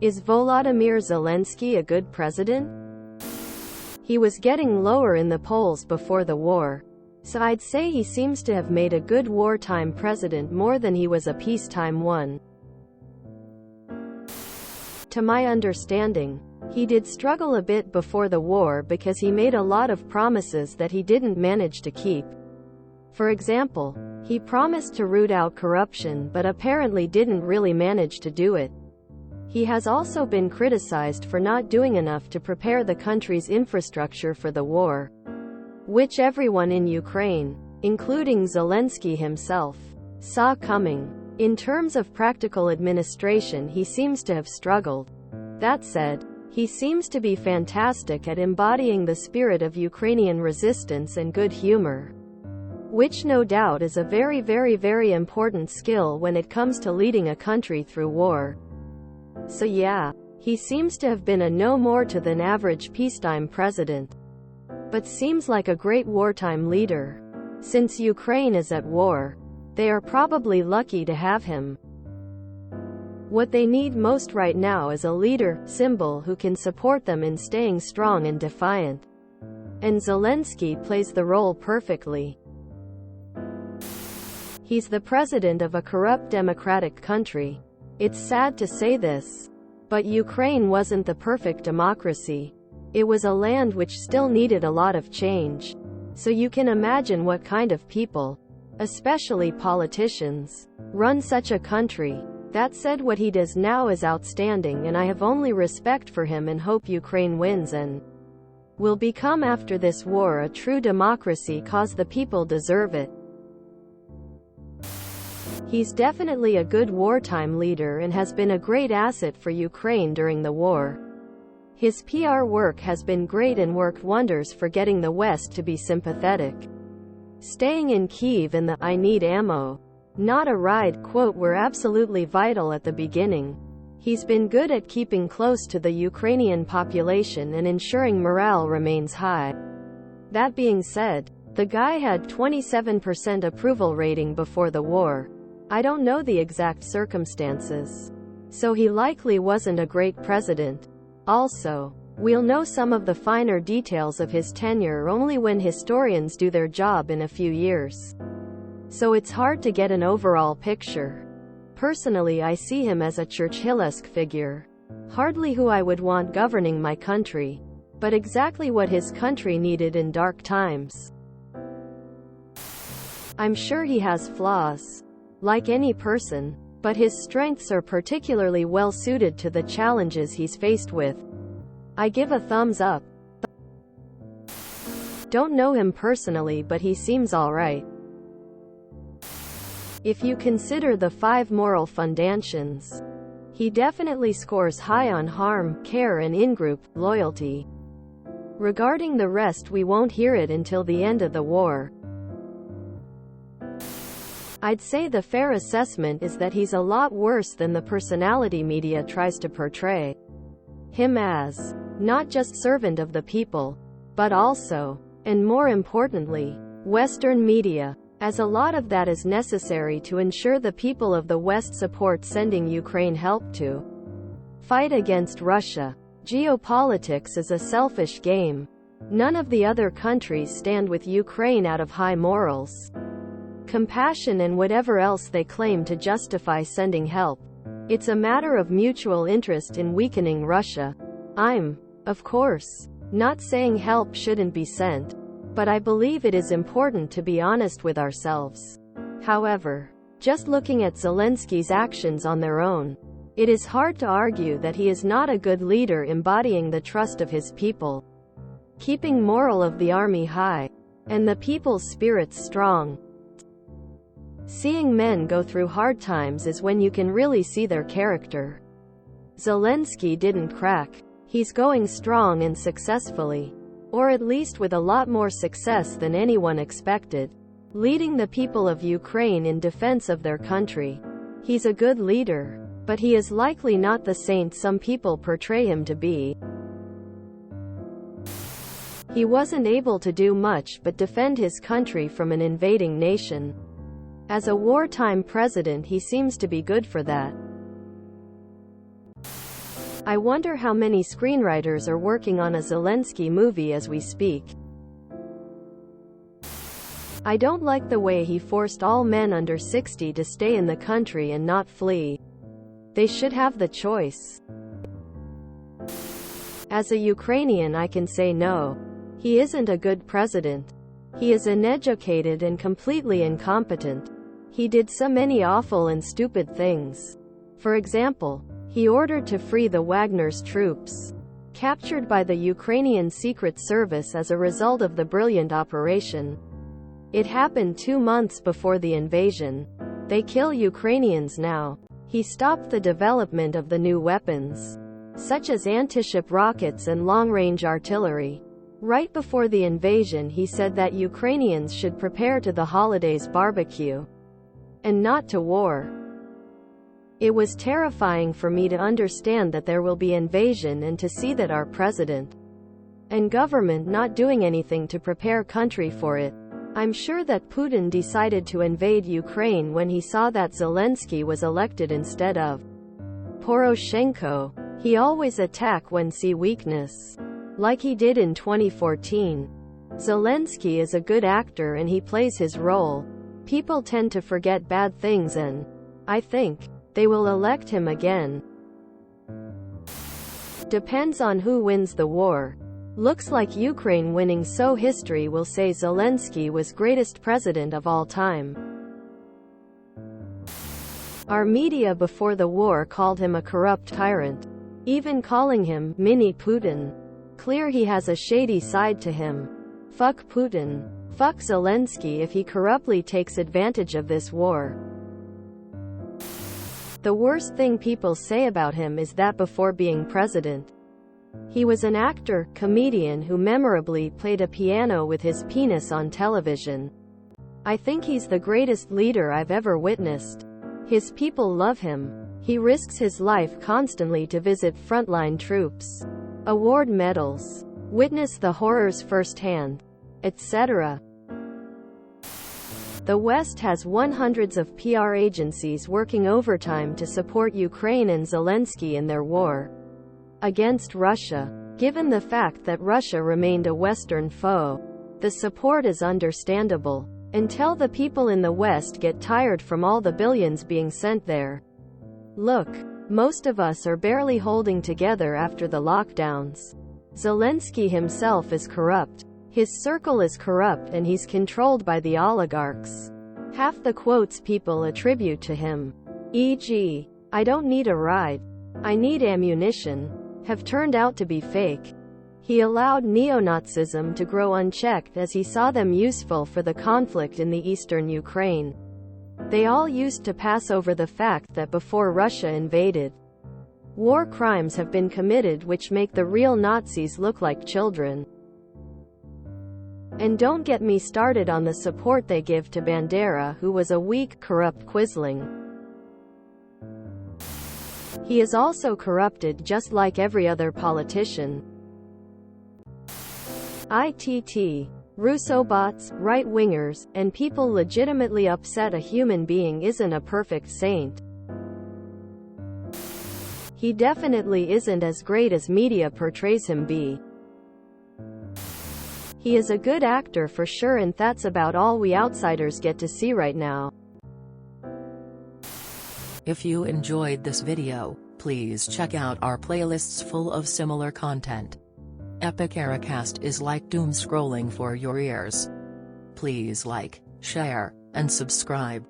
Is Volodymyr Zelensky a good president? He was getting lower in the polls before the war, so I'd say he seems to have made a good wartime president more than he was a peacetime one. To my understanding, he did struggle a bit before the war because he made a lot of promises that he didn't manage to keep. For example, he promised to root out corruption but apparently didn't really manage to do it. He has also been criticized for not doing enough to prepare the country's infrastructure for the war, which everyone in Ukraine, including Zelensky himself, saw coming. In terms of practical administration, he seems to have struggled. That said, he seems to be fantastic at embodying the spirit of Ukrainian resistance and good humor, which no doubt is a very important skill when it comes to leading a country through war. So yeah, he seems to have been a no more to than average peacetime president, but seems like a great wartime leader. Since Ukraine is at war, they are probably lucky to have him. What they need most right now is a leader, symbol who can support them in staying strong and defiant. And Zelensky plays the role perfectly. He's the president of a corrupt democratic country. It's sad to say this, but Ukraine wasn't the perfect democracy. It was a land which still needed a lot of change. So you can imagine what kind of people, especially politicians, run such a country. That said, what he does now is outstanding, and I have only respect for him and hope Ukraine wins and will become after this war a true democracy, cause the people deserve it. He's definitely a good wartime leader and has been a great asset for Ukraine during the war. His PR work has been great and worked wonders for getting the West to be sympathetic. Staying in Kyiv and the "I need ammo, not a ride" quote were absolutely vital at the beginning. He's been good at keeping close to the Ukrainian population and ensuring morale remains high. That being said, the guy had 27% approval rating before the war. I don't know the exact circumstances, so he likely wasn't a great president. Also, we'll know some of the finer details of his tenure only when historians do their job in a few years. So it's hard to get an overall picture. Personally, I see him as a Churchill-esque figure. Hardly who I would want governing my country, but exactly what his country needed in dark times. I'm sure he has flaws, like any person, but his strengths are particularly well suited to the challenges he's faced with. I give a thumbs up. Don't know him personally, but he seems alright. If you consider the 5 moral foundations, he definitely scores high on harm, care and in-group loyalty. Regarding the rest, we won't hear it until the end of the war. I'd say the fair assessment is that he's a lot worse than the personality media tries to portray him as. Not just servant of the people, but also, and more importantly, Western media, as a lot of that is necessary to ensure the people of the West support sending Ukraine help to fight against Russia. Geopolitics is a selfish game. None of the other countries stand with Ukraine out of high morals, compassion and whatever else they claim to justify sending help. It's a matter of mutual interest in weakening Russia. I'm, of course, not saying help shouldn't be sent, but I believe it is important to be honest with ourselves. However, just looking at Zelensky's actions on their own, it is hard to argue that he is not a good leader embodying the trust of his people, keeping morale of the army high, and the people's spirits strong. Seeing men go through hard times is when you can really see their character. Zelensky didn't crack. He's going strong and successfully, or at least with a lot more success than anyone expected, leading the people of Ukraine in defense of their country. He's a good leader, but he is likely not the saint some people portray him to be. He wasn't able to do much but defend his country from an invading nation. As a wartime president, he seems to be good for that. I wonder how many screenwriters are working on a Zelensky movie as we speak. I don't like the way he forced all men under 60 to stay in the country and not flee. They should have the choice. As a Ukrainian, I can say no. He isn't a good president. He is uneducated and completely incompetent. He did so many awful and stupid things. For example, he ordered to free the Wagner's troops, captured by the Ukrainian Secret Service as a result of the brilliant operation. It happened 2 months before the invasion. They kill Ukrainians now. He stopped the development of the new weapons, such as anti-ship rockets and long-range artillery. Right before the invasion, he said that Ukrainians should prepare to the holidays barbecue, and not to war. It was terrifying for me to understand that there will be invasion and to see that our president and government not doing anything to prepare country for it. I'm sure that Putin decided to invade Ukraine when he saw that Zelensky was elected instead of Poroshenko. He always attack when see weakness, like he did in 2014. Zelensky is a good actor and he plays his role. People tend to forget bad things and I think they will elect him again. Depends on who wins the war. Looks like Ukraine winning, so history will say Zelensky was greatest president of all time. Our media before the war called him a corrupt tyrant, even calling him mini Putin. Clear he has a shady side to him. Fuck Putin. Fuck Zelensky if he corruptly takes advantage of this war. The worst thing people say about him is that before being president, he was an actor, comedian who memorably played a piano with his penis on television. I think he's the greatest leader I've ever witnessed. His people love him. He risks his life constantly to visit frontline troops, award medals, witness the horrors firsthand, etc. The West has hundreds of PR agencies working overtime to support Ukraine and Zelensky in their war against Russia. Given the fact that Russia remained a Western foe, the support is understandable, until the people in the West get tired from all the billions being sent there. Look, most of us are barely holding together after the lockdowns. Zelensky himself is corrupt. His circle is corrupt and he's controlled by the oligarchs. Half the quotes people attribute to him, e.g., "I don't need a ride, I need ammunition," have turned out to be fake. He allowed neo-Nazism to grow unchecked as he saw them useful for the conflict in the eastern Ukraine. They all used to pass over the fact that before Russia invaded, war crimes have been committed which make the real Nazis look like children. And don't get me started on the support they give to Bandera, who was a weak, corrupt quisling. He is also corrupted just like every other politician. ITT, Russobots, right-wingers, and people legitimately upset a human being isn't a perfect saint. He definitely isn't as great as media portrays him be. He is a good actor for sure, and that's about all we outsiders get to see right now. If you enjoyed this video, please check out our playlists full of similar content. Epic Eracast is like doom scrolling for your ears. Please like, share, and subscribe.